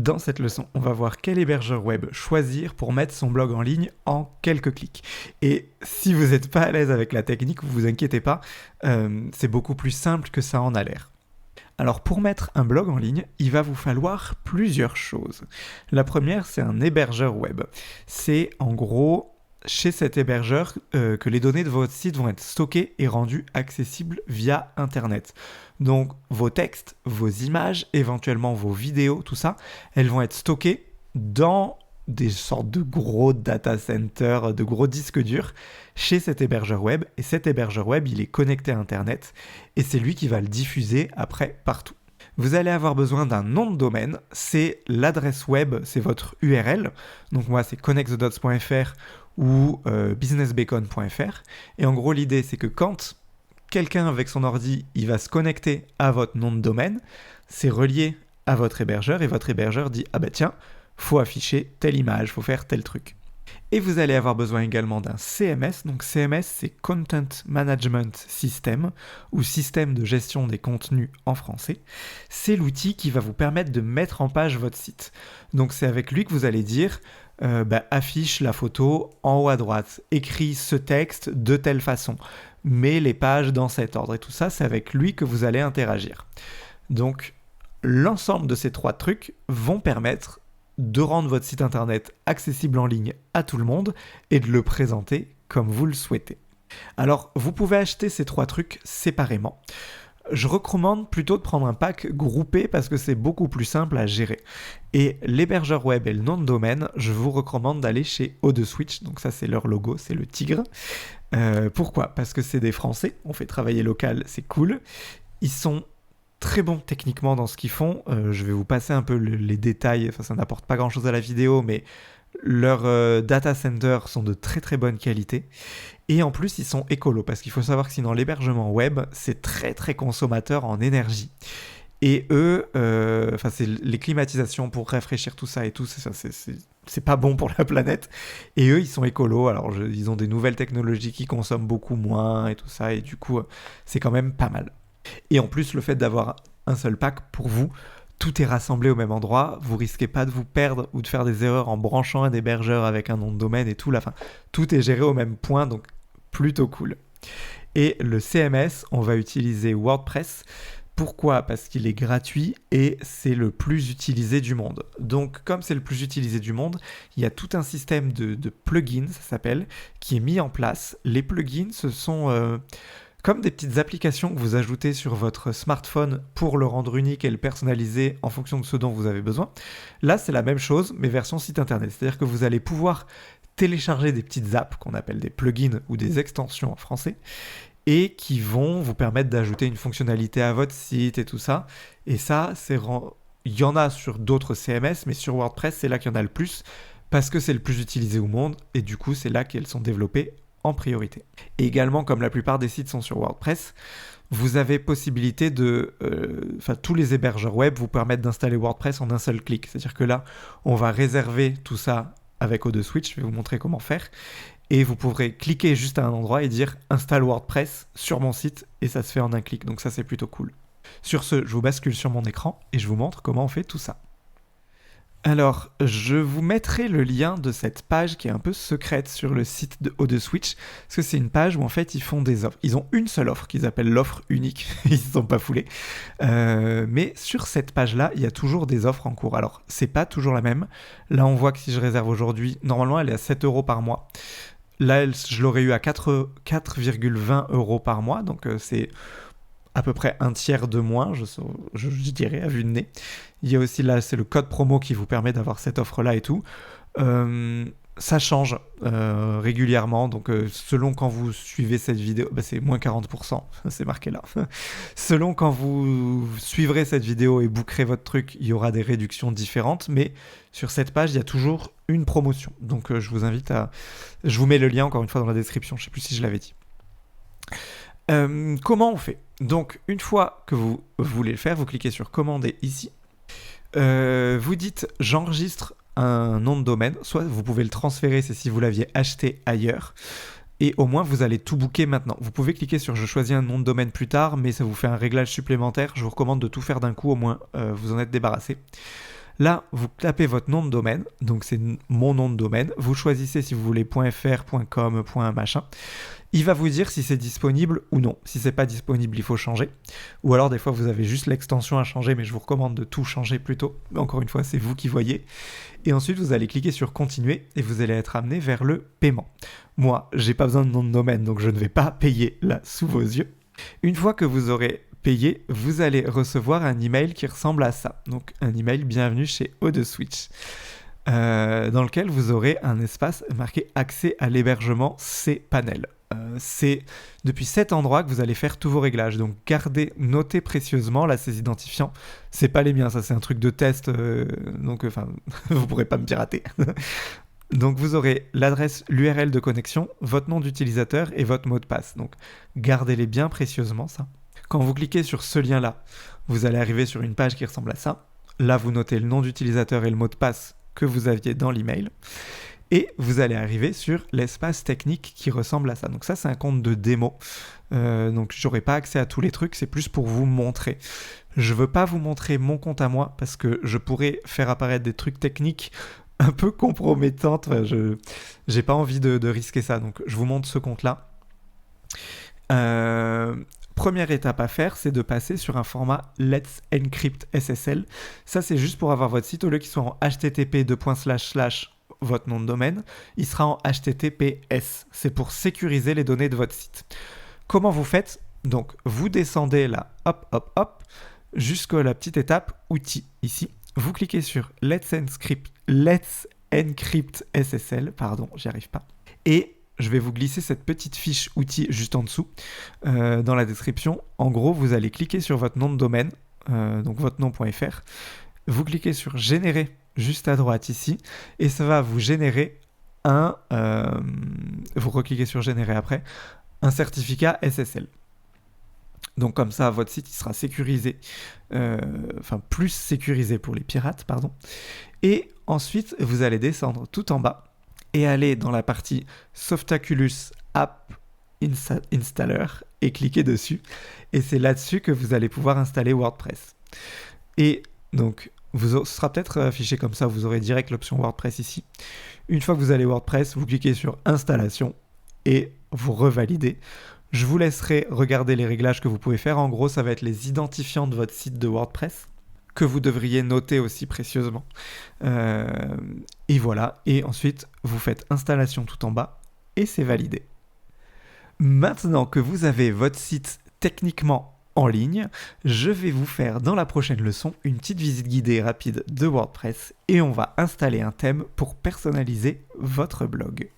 Dans cette leçon, on va voir quel hébergeur web choisir pour mettre son blog en ligne en quelques clics. Et si vous n'êtes pas à l'aise avec la technique, vous inquiétez pas, c'est beaucoup plus simple que ça en a l'air. Alors pour mettre un blog en ligne, il va vous falloir plusieurs choses. La première, c'est un hébergeur web. C'est en gros chez cet hébergeur que les données de votre site vont être stockées et rendues accessibles via Internet. Donc vos textes, vos images, éventuellement vos vidéos, tout ça, elles vont être stockées dans des sortes de gros data centers, de gros disques durs chez cet hébergeur web. Et cet hébergeur web, il est connecté à Internet et c'est lui qui va le diffuser après partout. Vous allez avoir besoin d'un nom de domaine, c'est l'adresse web, c'est votre URL. Donc moi, c'est connectthedots.fr ou businessbacon.fr. Et en gros, l'idée, c'est que quand quelqu'un avec son ordi, il va se connecter à votre nom de domaine, c'est relié à votre hébergeur et votre hébergeur dit « Ah bah tiens, faut afficher telle image, faut faire tel truc ». Et vous allez avoir besoin également d'un CMS. Donc CMS, c'est Content Management System ou système de gestion des contenus en français. C'est l'outil qui va vous permettre de mettre en page votre site. Donc c'est avec lui que vous allez dire affiche la photo en haut à droite, écris ce texte de telle façon, mets les pages dans cet ordre. Et tout ça, c'est avec lui que vous allez interagir. Donc l'ensemble de ces trois trucs vont permettre de rendre votre site internet accessible en ligne à tout le monde et de le présenter comme vous le souhaitez. Alors, vous pouvez acheter ces trois trucs séparément. Je recommande plutôt de prendre un pack groupé parce que c'est beaucoup plus simple à gérer. Et l'hébergeur web et le nom de domaine, je vous recommande d'aller chez O2Switch. Donc ça, c'est leur logo, c'est le tigre. Pourquoi ? Parce que c'est des Français, on fait travailler local, c'est cool. Ils sont très bons techniquement dans ce qu'ils font. Je vais vous passer un peu les détails, enfin ça n'apporte pas grand chose à la vidéo, mais leurs data centers sont de très très bonne qualité. Et en plus, ils sont écolos, parce qu'il faut savoir que sinon l'hébergement web, c'est très très consommateur en énergie. Et eux, c'est les climatisations pour rafraîchir tout ça et tout, c'est pas bon pour la planète. Et eux, ils sont écolos, alors ils ont des nouvelles technologies qui consomment beaucoup moins et tout ça, et du coup, c'est quand même pas mal. Et en plus, le fait d'avoir un seul pack pour vous, tout est rassemblé au même endroit, vous risquez pas de vous perdre ou de faire des erreurs en branchant un hébergeur avec un nom de domaine et tout, tout est géré au même point, donc plutôt cool. Et le CMS, on va utiliser WordPress. Pourquoi ? Parce qu'il est gratuit et c'est le plus utilisé du monde. Donc comme c'est le plus utilisé du monde, il y a tout un système de plugins, ça s'appelle, qui est mis en place. Les plugins, ce sont comme des petites applications que vous ajoutez sur votre smartphone pour le rendre unique et le personnaliser en fonction de ce dont vous avez besoin. Là, c'est la même chose, mais version site internet. C'est-à-dire que vous allez pouvoir télécharger des petites apps qu'on appelle des plugins ou des extensions en français et qui vont vous permettre d'ajouter une fonctionnalité à votre site et tout ça. Et ça, il y en a sur d'autres CMS, mais sur WordPress, c'est là qu'il y en a le plus parce que c'est le plus utilisé au monde et du coup, c'est là qu'elles sont développées en priorité. Et également, comme la plupart des sites sont sur WordPress, vous avez possibilité tous les hébergeurs web vous permettent d'installer WordPress en un seul clic. C'est-à-dire que là, on va réserver tout ça avec O2Switch, je vais vous montrer comment faire. Et vous pourrez cliquer juste à un endroit et dire « Installe WordPress sur mon site » et ça se fait en un clic. Donc ça, c'est plutôt cool. Sur ce, je vous bascule sur mon écran et je vous montre comment on fait tout ça. Alors, je vous mettrai le lien de cette page qui est un peu secrète sur le site de O2Switch, parce que c'est une page où en fait ils font des offres. Ils ont une seule offre qu'ils appellent l'offre unique, ils ne se sont pas foulés. Mais sur cette page-là, il y a toujours des offres en cours. Alors, c'est pas toujours la même. Là, on voit que si je réserve aujourd'hui, normalement elle est à 7 € par mois. Là, je l'aurais eu à 4,20 € par mois, donc c'est à peu près un tiers de moins, je dirais, à vue de nez. Il y a aussi là, c'est le code promo qui vous permet d'avoir cette offre-là et tout. Ça change régulièrement, donc selon quand vous suivez cette vidéo, c'est moins 40%, c'est marqué là. Selon quand vous suivrez cette vidéo et bookerez votre truc, il y aura des réductions différentes, mais sur cette page, il y a toujours une promotion. Donc je vous invite je vous mets le lien encore une fois dans la description, je ne sais plus si je l'avais dit. Comment on fait ? Donc, une fois que vous voulez le faire, vous cliquez sur commander ici. Vous dites j'enregistre un nom de domaine, soit vous pouvez le transférer, c'est si vous l'aviez acheté ailleurs, et au moins vous allez tout booker maintenant. Vous pouvez cliquer sur je choisis un nom de domaine plus tard, mais ça vous fait un réglage supplémentaire. Je vous recommande de tout faire d'un coup, au moins vous en êtes débarrassé. Là, vous tapez votre nom de domaine, donc c'est mon nom de domaine. Vous choisissez si vous voulez .fr, .com, .machin. Il va vous dire si c'est disponible ou non. Si c'est pas disponible, il faut changer. Ou alors des fois vous avez juste l'extension à changer, mais je vous recommande de tout changer plutôt. Encore une fois, c'est vous qui voyez. Et ensuite vous allez cliquer sur continuer et vous allez être amené vers le paiement. Moi, j'ai pas besoin de nom de domaine, donc je ne vais pas payer là sous vos yeux. Une fois que vous aurez payé, vous allez recevoir un email qui ressemble à ça. Donc un email bienvenue chez O2Switch. Dans lequel vous aurez un espace marqué accès à l'hébergement cPanel. C'est depuis cet endroit que vous allez faire tous vos réglages. Donc gardez, notez précieusement là ces identifiants. C'est pas les miens, ça c'est un truc de test, donc vous pourrez pas me pirater. Donc vous aurez l'adresse, l'URL de connexion, votre nom d'utilisateur et votre mot de passe. Donc gardez-les bien précieusement ça. Quand vous cliquez sur ce lien-là, vous allez arriver sur une page qui ressemble à ça. Là, vous notez le nom d'utilisateur et le mot de passe que vous aviez dans l'email. Et vous allez arriver sur l'espace technique qui ressemble à ça. Donc ça, c'est un compte de démo. Donc je n'aurai pas accès à tous les trucs, c'est plus pour vous montrer. Je ne veux pas vous montrer mon compte à moi parce que je pourrais faire apparaître des trucs techniques un peu compromettantes. Je n'ai pas envie de risquer ça. Donc je vous montre ce compte-là. Première étape à faire, c'est de passer sur un format Let's Encrypt SSL. Ça, c'est juste pour avoir votre site, au lieu qu'il soit en http votre nom de domaine, il sera en HTTPS. C'est pour sécuriser les données de votre site. Comment vous faites? Donc, vous descendez là, hop, jusqu'à la petite étape outils, ici. Vous cliquez sur Let's Encrypt SSL, pardon, j'y arrive pas. Et je vais vous glisser cette petite fiche outils juste en dessous, dans la description. En gros, vous allez cliquer sur votre nom de domaine, donc votre nom.fr. Vous cliquez sur générer juste à droite ici, et ça va vous générer vous recliquez sur générer après, un certificat SSL. Donc comme ça, votre site il sera sécurisé, plus sécurisé pour les pirates, pardon. Et ensuite, vous allez descendre tout en bas et aller dans la partie Softaculous App Installer et cliquer dessus. Et c'est là-dessus que vous allez pouvoir installer WordPress. Et donc, ce sera peut-être affiché comme ça, vous aurez direct l'option WordPress ici. Une fois que vous allez WordPress, vous cliquez sur Installation et vous revalidez. Je vous laisserai regarder les réglages que vous pouvez faire. En gros, ça va être les identifiants de votre site de WordPress que vous devriez noter aussi précieusement. Et voilà. Et ensuite, vous faites installation tout en bas et c'est validé. Maintenant que vous avez votre site techniquement en ligne, je vais vous faire dans la prochaine leçon une petite visite guidée rapide de WordPress et on va installer un thème pour personnaliser votre blog.